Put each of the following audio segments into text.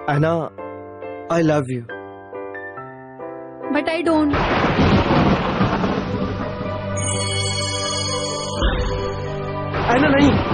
Anna, I love you. But I don't. Anna नहीं.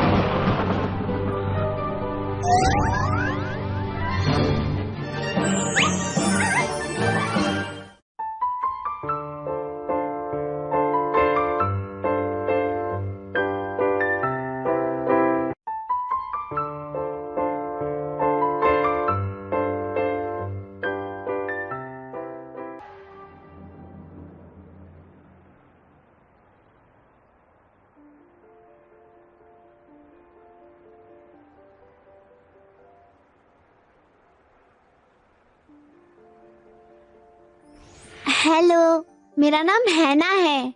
Hello, मेरा नाम हैना है।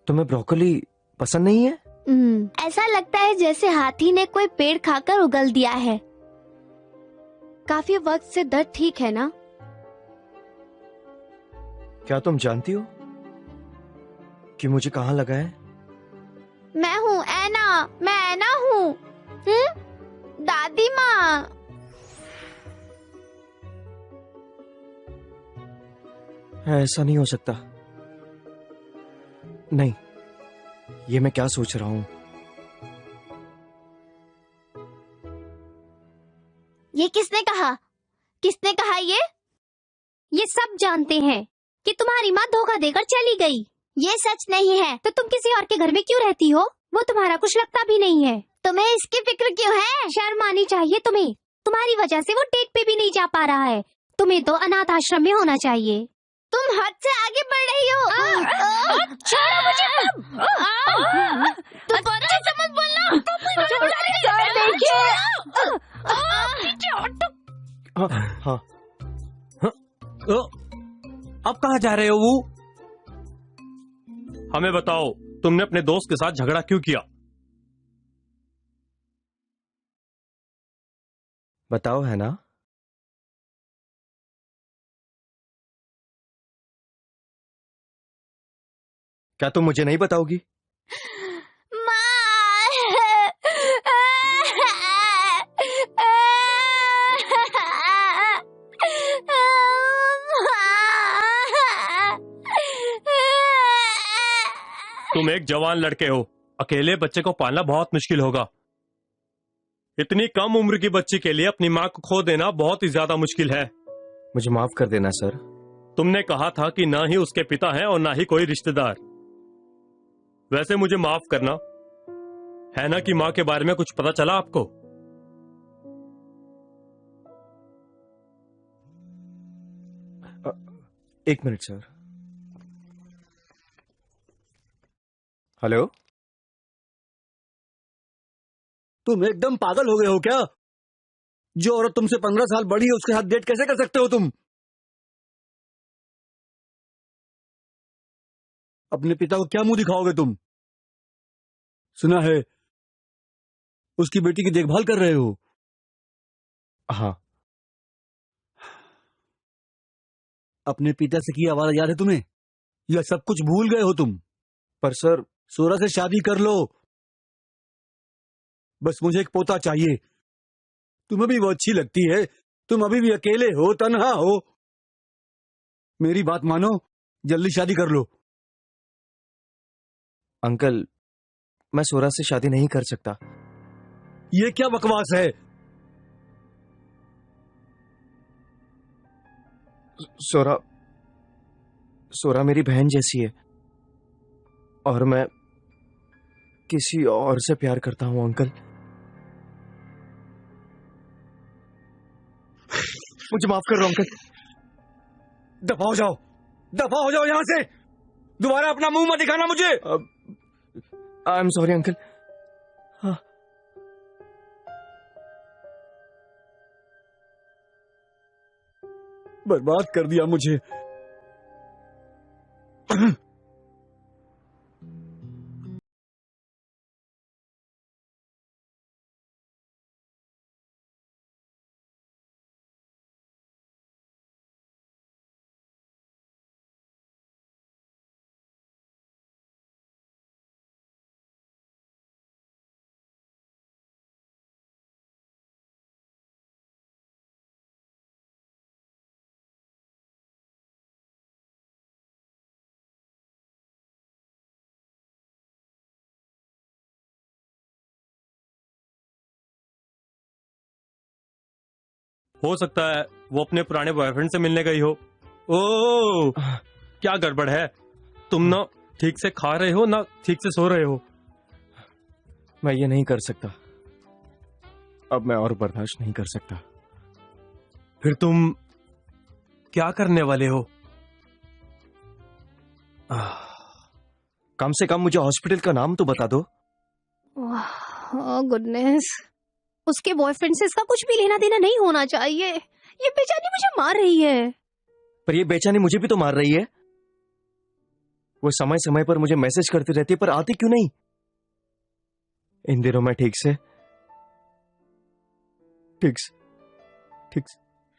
तुम्हें ब्रोकोली पसंद नहीं है? ऐसा लगता है जैसे हाथी ने कोई पेड़ खाकर उगल दिया है। काफी वक्त से दर्द ठीक है ना? क्या तुम जानती हो कि मुझे कहाँ लगा है? मैं हूँ ऐना, मैं ऐना हूँ। दादी माँ। ऐसा नहीं हो सकता। नहीं, ये मैं क्या सोच रहा हूँ? ये किसने कहा? किसने कहा ये? ये सब जानते हैं कि तुम्हारी माँ धोखा देकर चली गई। ये सच नहीं है। तो तुम किसी और के घर में क्यों रहती हो? वो तुम्हारा कुछ लगता भी नहीं है। तुम्हें इसकी फिक्र क्यों है? शर्म आनी चाहिए तुम्हें। तुम्हारी वजह से वो डेट पे भी नहीं जा पा रहा है। तुम्हें तो अनाथ आश्रम में होना चाहिए। तुम हद से आगे बढ़ रही हो। छोड़ो मुझे। तुम अच्छे से मत बोलना। हाँ, अब कहाँ जा रहे हो वो? हमें बताओ, तुमने अपने दोस्त के साथ झगड़ा क्यों किया? बताओ है ना? क्या तुम मुझे नहीं बताओगी? तुम एक जवान लड़के हो, अकेले बच्चे को पालना बहुत मुश्किल होगा। इतनी कम उम्र की बच्ची के लिए अपनी माँ को खो देना बहुत ही ज्यादा मुश्किल है। मुझे माफ कर देना सर। तुमने कहा था कि ना ही उसके पिता हैं और ना ही कोई रिश्तेदार। वैसे मुझे माफ करना, हैना की माँ के बारे में कुछ पता चला आपको? एक मिनट सर। हेलो, तुम एकदम पागल हो गए हो क्या? जो औरत तुमसे 15 साल बड़ी है उसके साथ डेट कैसे कर सकते हो तुम? अपने पिता को क्या मुंह दिखाओगे तुम? सुना है उसकी बेटी की देखभाल कर रहे हो। हाँ। अपने पिता से की आवाज याद है तुम्हें? यह सब कुछ भूल गए हो तुम? पर सर, सोरा से शादी कर लो। बस मुझे एक पोता चाहिए। तुम्हें भी वो अच्छी लगती है। तुम अभी भी अकेले हो, तन्हा हो। मेरी बात मानो, जल्दी शादी कर लो। अंकल, मैं सोरा से शादी नहीं कर सकता। ये क्या बकवास है? सोरा मेरी बहन जैसी है और मैं किसी और से प्यार करता हूं अंकल। मुझे माफ कर दो अंकल। दफा हो जाओ, दफा हो जाओ यहां से। दोबारा अपना मुंह मत दिखाना मुझे। I am sorry uncle. हाँ। बर्बाद कर दिया मुझे। हो सकता है वो अपने पुराने बॉयफ्रेंड से मिलने गई हो। ओ, क्या गड़बड़ है? तुम ना ठीक से खा रहे हो ना ठीक से सो रहे हो। मैं ये नहीं कर सकता, अब मैं और बर्दाश्त नहीं कर सकता। फिर तुम क्या करने वाले हो? कम से कम मुझे हॉस्पिटल का नाम तो बता दो। ओह गुडनेस, उसके बॉयफ्रेंड से इसका कुछ भी लेना देना नहीं होना चाहिए। ये बेचारी मुझे मार रही है। पर ये बेचारी मुझे भी तो मार रही है। वो समय समय पर मुझे मैसेज करती रहती है, पर आती क्यों नहीं? इन दिनों मैं ठीक से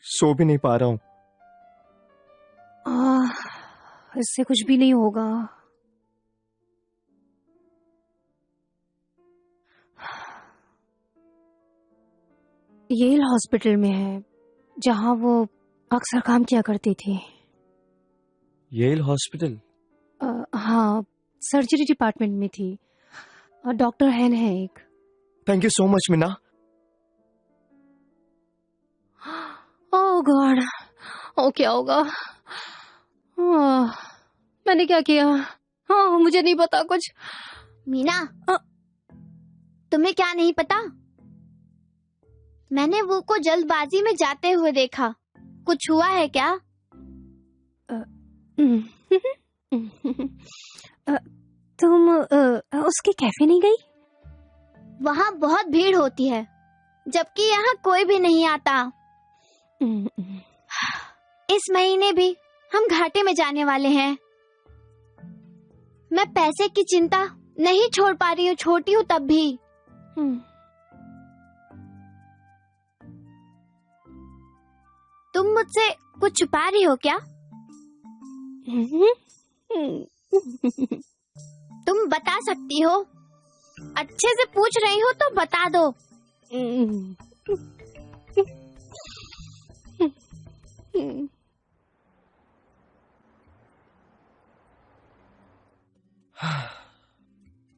सो भी नहीं पा रहा हूं। इससे कुछ भी नहीं होगा। येल हॉस्पिटल में है, जहां वो अक्सर काम किया करती थी। Yale hospital? हाँ, सर्जरी डिपार्टमेंट में थी। डॉक्टर हैन है एक। Thank you so much Meena. Oh God, ओ क्या होगा? मैंने क्या किया? हाँ, मुझे नहीं पता कुछ। मीना, तुम्हें क्या नहीं पता? मैंने वो को जल्दबाजी में जाते हुए देखा। कुछ हुआ है क्या? तुम उसके कैफे नहीं गई? वहाँ बहुत भीड़ होती है, जबकि यहाँ कोई भी नहीं आता। इस महीने भी हम घाटे में जाने वाले हैं। मैं पैसे की चिंता नहीं छोड़ पा रही हूँ, छोटी हूँ तब भी। तुम मुझसे कुछ छुपा रही हो क्या? तुम बता सकती हो। अच्छे से पूछ रही हो तो बता दो।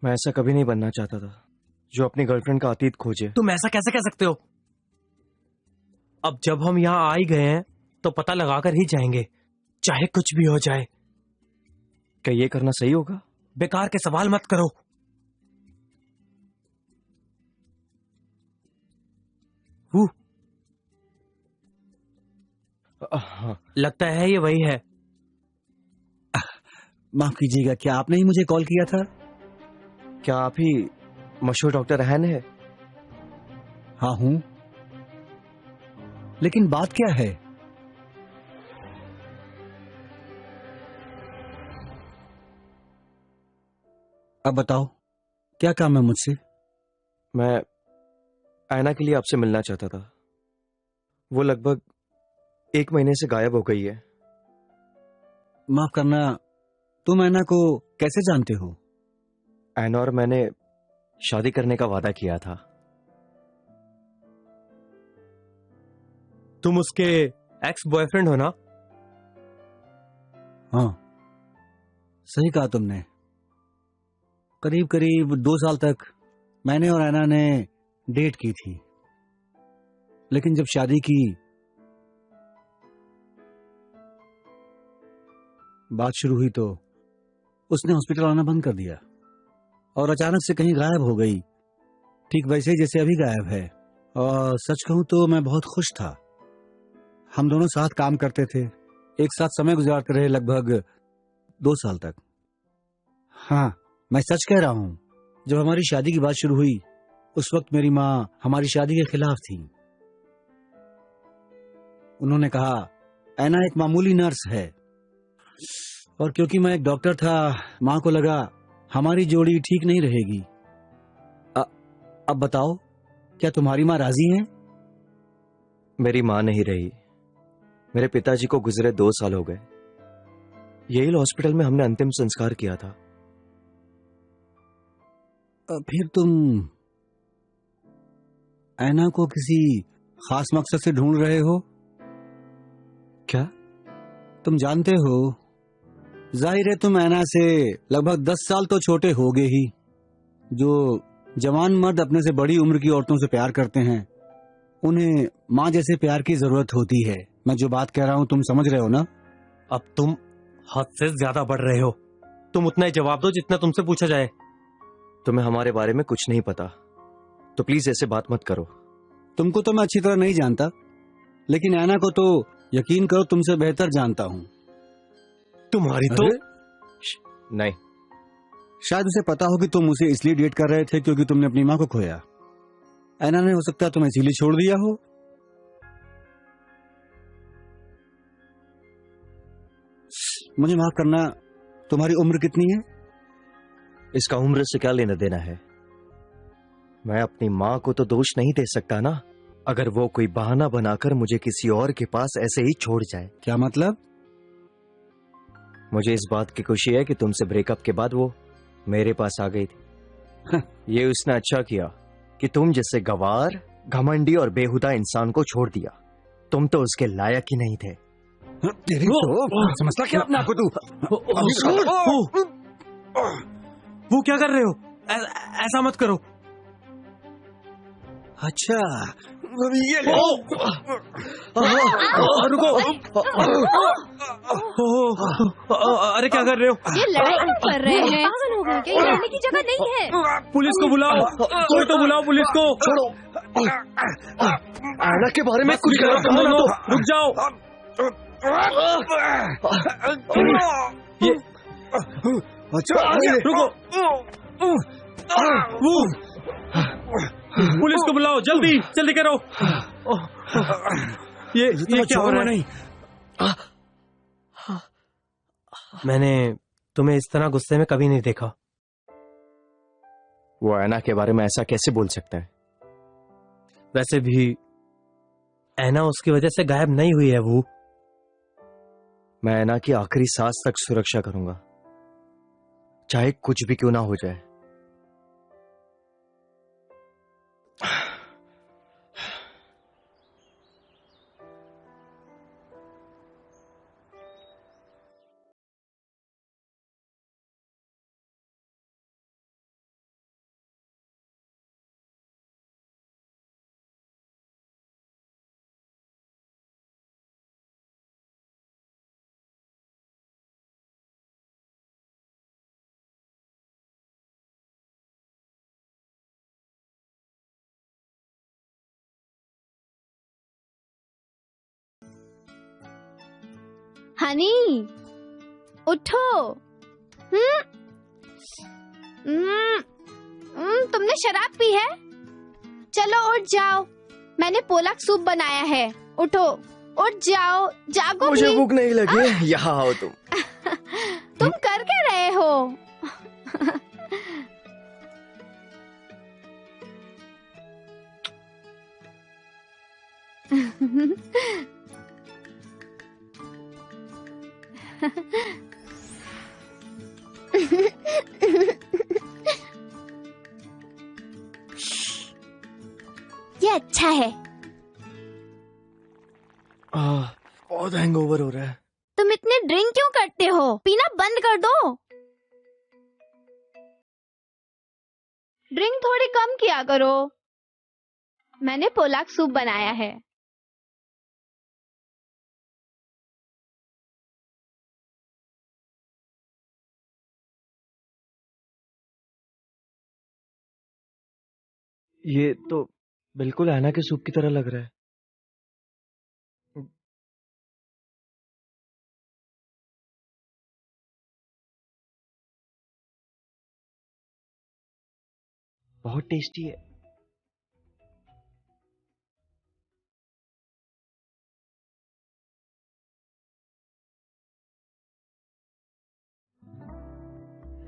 मैं ऐसा कभी नहीं बनना चाहता था जो अपनी गर्लफ्रेंड का अतीत खोजे। तुम ऐसा कैसे कह सकते हो? अब जब हम यहाँ आ ही गए हैं तो पता लगा कर ही जाएंगे, चाहे कुछ भी हो जाए। क्या ये करना सही होगा? बेकार के सवाल मत करो। हाँ। लगता है ये वही है। माफ कीजिएगा, क्या आपने ही मुझे कॉल किया था? क्या आप ही मशहूर डॉक्टर हैन है? हाँ हूं, लेकिन बात क्या है? अब बताओ, क्या काम है मुझसे? मैं ऐना के लिए आपसे मिलना चाहता था। वो लगभग 1 महीने से गायब हो गई है। माफ करना, तुम ऐना को कैसे जानते हो? ऐना और मैंने शादी करने का वादा किया था। तुम उसके एक्स बॉयफ्रेंड हो ना? हाँ, सही कहा तुमने। करीब करीब 2 साल तक मैंने और ऐना ने डेट की थी, लेकिन जब शादी की, बात शुरू हुई तो उसने हॉस्पिटल आना बंद कर दिया और अचानक से कहीं गायब हो गई, ठीक वैसे ही जैसे अभी गायब है। और सच कहूं तो मैं बहुत खुश था। हम दोनों साथ काम करते थे, एक साथ समय गुजारते रहे लगभग 2 साल तक। हाँ, मैं सच कह रहा हूं। जब हमारी शादी की बात शुरू हुई, उस वक्त मेरी माँ हमारी शादी के खिलाफ थी। उन्होंने कहा ऐना एक मामूली नर्स है, और क्योंकि मैं एक डॉक्टर था, माँ को लगा हमारी जोड़ी ठीक नहीं रहेगी। अब बताओ, क्या तुम्हारी माँ राजी है? मेरी माँ नहीं रही। मेरे पिताजी को गुजरे 2 साल हो गए। येल हॉस्पिटल में हमने अंतिम संस्कार किया था। फिर तुम ऐना को किसी खास मकसद से ढूंढ रहे हो क्या? तुम जानते हो, जाहिर है तुम ऐना से लगभग 10 साल तो छोटे होगे ही। जो जवान मर्द अपने से बड़ी उम्र की औरतों से प्यार करते हैं, उन्हें माँ जैसे प्यार की जरूरत होती है। मैं जो बात कह रहा हूँ तुम समझ रहे हो ना? अब तुम हद से ज्यादा बढ़ रहे हो। तुम उतना ही जवाब दो जितना तुमसे पूछा जाए। तुम्हें हमारे बारे में कुछ नहीं पता, तो प्लीज ऐसे बात मत करो। तुमको तो मैं अच्छी तरह नहीं जानता, लेकिन ऐना को तो यकीन करो तुमसे बेहतर जानता हूँ। तुम्हारी तो नहीं, शायद उसे पता हो कि तुम उसे इसलिए डेट कर रहे थे क्योंकि तुमने अपनी माँ को खोया। ऐना ने हो सकता है तुम्हें इसीलिए छोड़ दिया हो। मुझे माफ करना, तुम्हारी उम्र कितनी है? इसका उम्र से क्या लेना देना है? मैं अपनी माँ को तो दोष नहीं दे सकता ना, अगर वो कोई बहाना बनाकर मुझे किसी और के पास ऐसे ही छोड़ जाए। क्या मतलब? मुझे इस बात की खुशी है कि तुमसे ब्रेकअप के बाद वो मेरे पास आ गई थी। ये उसने अच्छा किया कि तुम जैसे गवार, घमंडी और बेहुदा इंसान को छोड़ दिया। तुम तो उसके लायक ही नहीं थे। समझता क्या अपने आप को तू? वो क्या कर रहे हो? ऐसा मत करो। अच्छा, ये रुको। अरे क्या कर रहे हो? ये लड़ाई क्यों कर रहे हैं? पागल हो गए क्या? ये रहने की जगह नहीं है। पुलिस को बुलाओ, कोई तो बुलाओ पुलिस को। छोड़ो, ऐना के बारे में कुछ करो तुम दोनों। रुक जाओ। ये अच्छा, रुको। वो पुलिस को बुलाओ, जल्दी जल्दी करो। ये क्या हो रहा है? नहीं, मैंने तुम्हें इस तरह गुस्से में कभी नहीं देखा। वो ऐना के बारे में ऐसा कैसे बोल सकता है? वैसे भी ऐना उसकी वजह से गायब नहीं हुई है। वो मैं ऐना की आखिरी सांस तक सुरक्षा करूंगा, चाहे कुछ भी क्यों ना हो जाए। हनी, उठो। तुमने शराब पी है? चलो उठ जाओ, मैंने पोलक सूप बनाया है। उठो, उठ जाओ, जागो मुझे भी। भूख नहीं लगी। यहाँ आओ तुम। तुम कर क्या रहे हो? ये अच्छा है। बहुत हैंगओवर हो रहा है। तुम इतने ड्रिंक क्यों करते हो? पीना बंद कर दो। ड्रिंक थोड़ी कम किया करो। मैंने पोलक सूप बनाया है। ये तो बिल्कुल ऐना के सूप की तरह लग रहा है। बहुत टेस्टी है।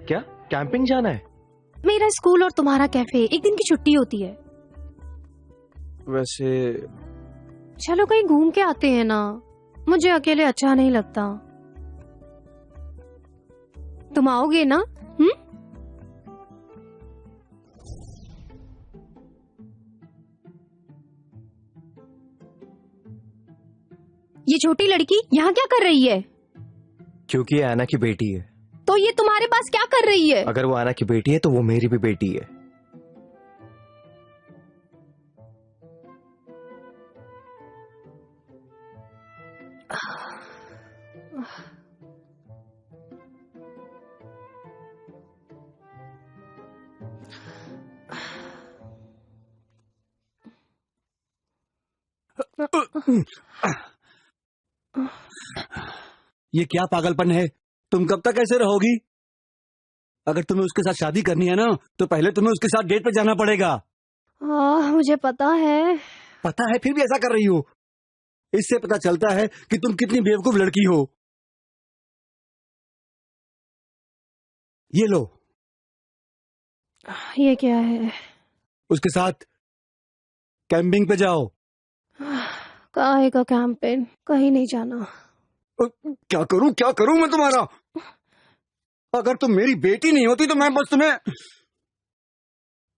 क्या कैंपिंग जाना है? मेरा स्कूल और तुम्हारा कैफे, एक दिन की छुट्टी होती है। वैसे चलो कहीं घूम के आते हैं ना, मुझे अकेले अच्छा नहीं लगता। तुम आओगे ना? ये छोटी लड़की यहाँ क्या कर रही है? क्योंकि ये ऐना की बेटी है। तो ये तुम्हारे पास क्या कर रही है? अगर वो ऐना की बेटी है तो वो मेरी भी बेटी है। ये क्या पागलपन है? तुम कब तक ऐसे रहोगी? अगर तुम्हें उसके साथ शादी करनी है ना, तो पहले तुम्हें उसके साथ डेट पे जाना पड़ेगा। मुझे पता है। पता है फिर भी ऐसा कर रही हो? इससे पता चलता है कि तुम कितनी बेवकूफ लड़की हो। ये लो, ये क्या है? उसके साथ कैंपिंग पे जाओ। काहे का कैंपेन? कहीं नहीं जाना। क्या करूं मैं तुम्हारा? अगर तुम मेरी बेटी नहीं होती तो मैं बस तुम्हें...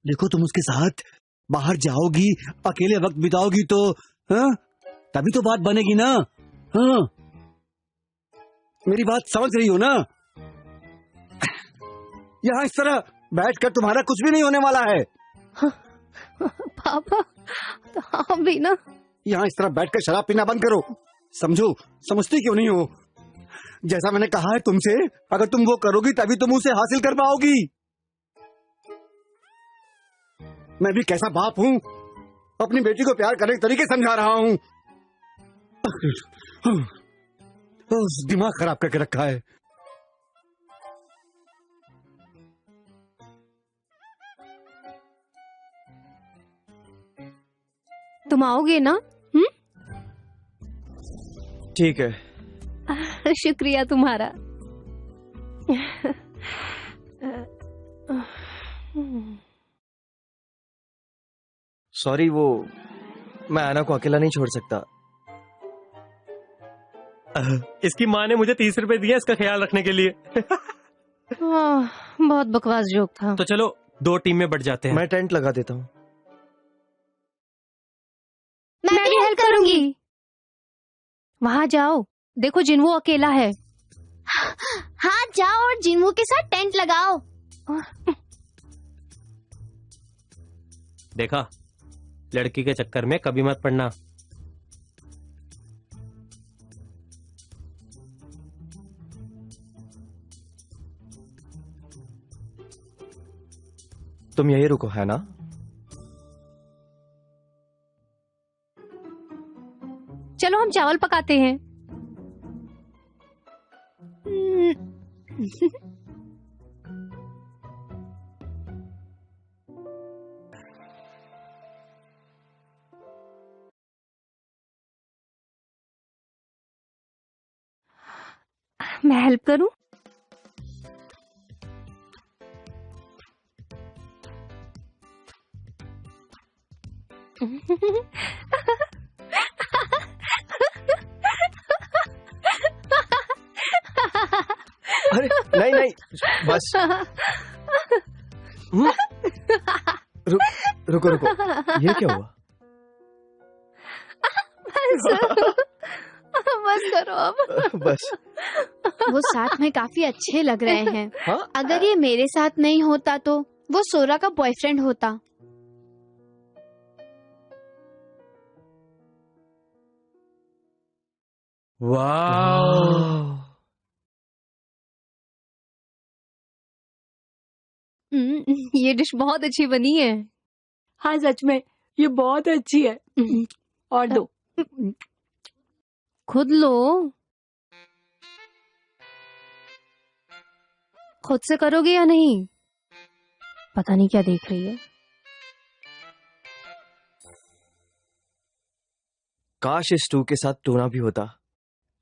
देखो, तुम उसके साथ बाहर जाओगी, अकेले वक्त बिताओगी तो हाँ, तभी तो बात बनेगी ना। हाँ, मेरी बात समझ रही हो ना? यहाँ इस तरह बैठकर तुम्हारा कुछ भी नहीं होने वाला है। पापा, तो आप भी ना। यहाँ इस तरह बैठकर शराब पीना बंद करो। समझो, समझती क्यों नहीं हो? जैसा मैंने कहा है तुमसे, अगर तुम वो करोगी तभी तुम उसे हासिल कर पाओगी। मैं भी कैसा बाप हूँ, अपनी बेटी को प्यार करने के तरीके समझा रहा हूँ। दिमाग खराब करके रखा है। तुम आओगे ना? ठीक है। शुक्रिया तुम्हारा। सॉरी, वो मैं आना को अकेला नहीं छोड़ सकता। इसकी माँ ने मुझे 30 रुपए दिए इसका ख्याल रखने के लिए। बहुत बकवास जोक था। तो चलो 2 टीम में बट जाते हैं। मैं टेंट लगा देता हूँ। मैं भी हेल्प करूंगी। वहां जाओ, देखो जिन्वो अकेला है। हाँ, जाओ और जिन्वो के साथ टेंट लगाओ। देखा, लड़की के चक्कर में कभी मत पड़ना। तुम यही रुको, है ना? चलो हम चावल पकाते हैं। मैं हेल्प करूं? अरे नहीं नहीं, बस। रुको रुको, ये क्या हुआ? बस करो अब। बस। वो साथ में काफी अच्छे लग रहे हैं। हाँ? अगर ये मेरे साथ नहीं होता तो वो सोरा का बॉयफ्रेंड होता। वाह, ये डिश बहुत अच्छी बनी है। हाँ सच में ये बहुत अच्छी है। और दो। खुद लो। खुद से करोगे या नहीं? पता नहीं क्या देख रही है। काश इस स्टू के साथ टूना भी होता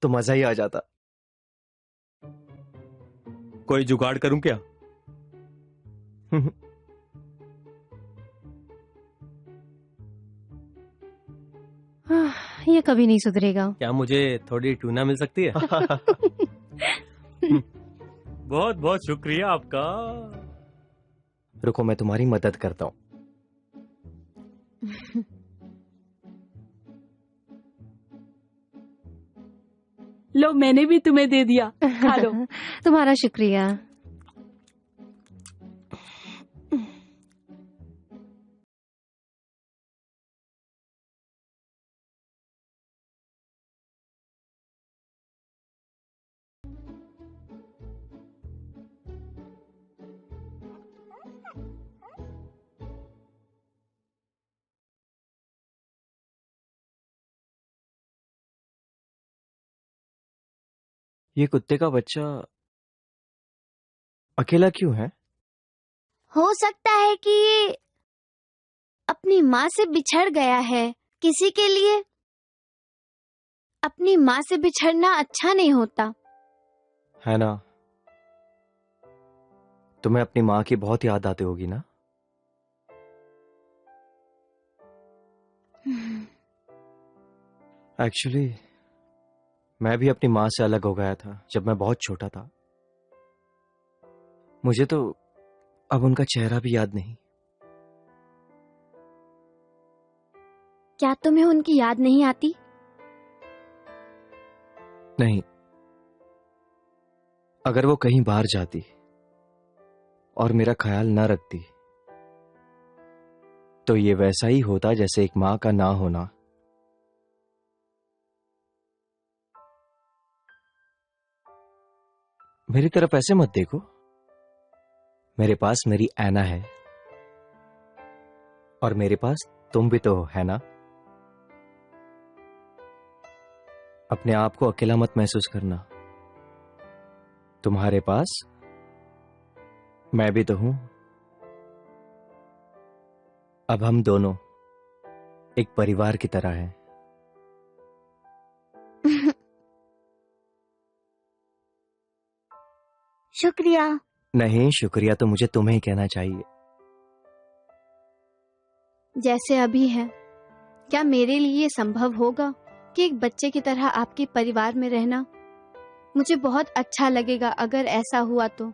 तो मजा ही आ जाता। कोई जुगाड़ करूं क्या? ये कभी नहीं सुधरेगा। क्या मुझे थोड़ी टूना मिल सकती है? बहुत बहुत शुक्रिया आपका। रुको, मैं तुम्हारी मदद करता हूँ। लो मैंने भी तुम्हें दे दिया, खा लो। तुम्हारा शुक्रिया। ये कुत्ते का बच्चा अकेला क्यों है? हो सकता है कि ये अपनी माँ से बिछड़ गया है। किसी के लिए अपनी माँ से बिछड़ना अच्छा नहीं होता। है ना? तुम्हें अपनी माँ की बहुत याद आती होगी ना? एक्चुअली मैं भी अपनी माँ से अलग हो गया था जब मैं बहुत छोटा था। मुझे तो अब उनका चेहरा भी याद नहीं। क्या तुम्हें उनकी याद नहीं आती? नहीं, अगर वो कहीं बाहर जाती और मेरा ख्याल न रखती तो ये वैसा ही होता जैसे एक माँ का ना होना। मेरी तरफ ऐसे मत देखो। मेरे पास मेरी ऐना है और मेरे पास तुम भी तो हो, है ना? अपने आप को अकेला मत महसूस करना। तुम्हारे पास मैं भी तो हूं। अब हम दोनों एक परिवार की तरह हैं। शुक्रिया। नहीं, शुक्रिया तो मुझे तुम्हें ही कहना चाहिए। जैसे अभी है, क्या मेरे लिए ये संभव होगा कि एक बच्चे की तरह आपके परिवार में रहना? मुझे बहुत अच्छा लगेगा अगर ऐसा हुआ तो।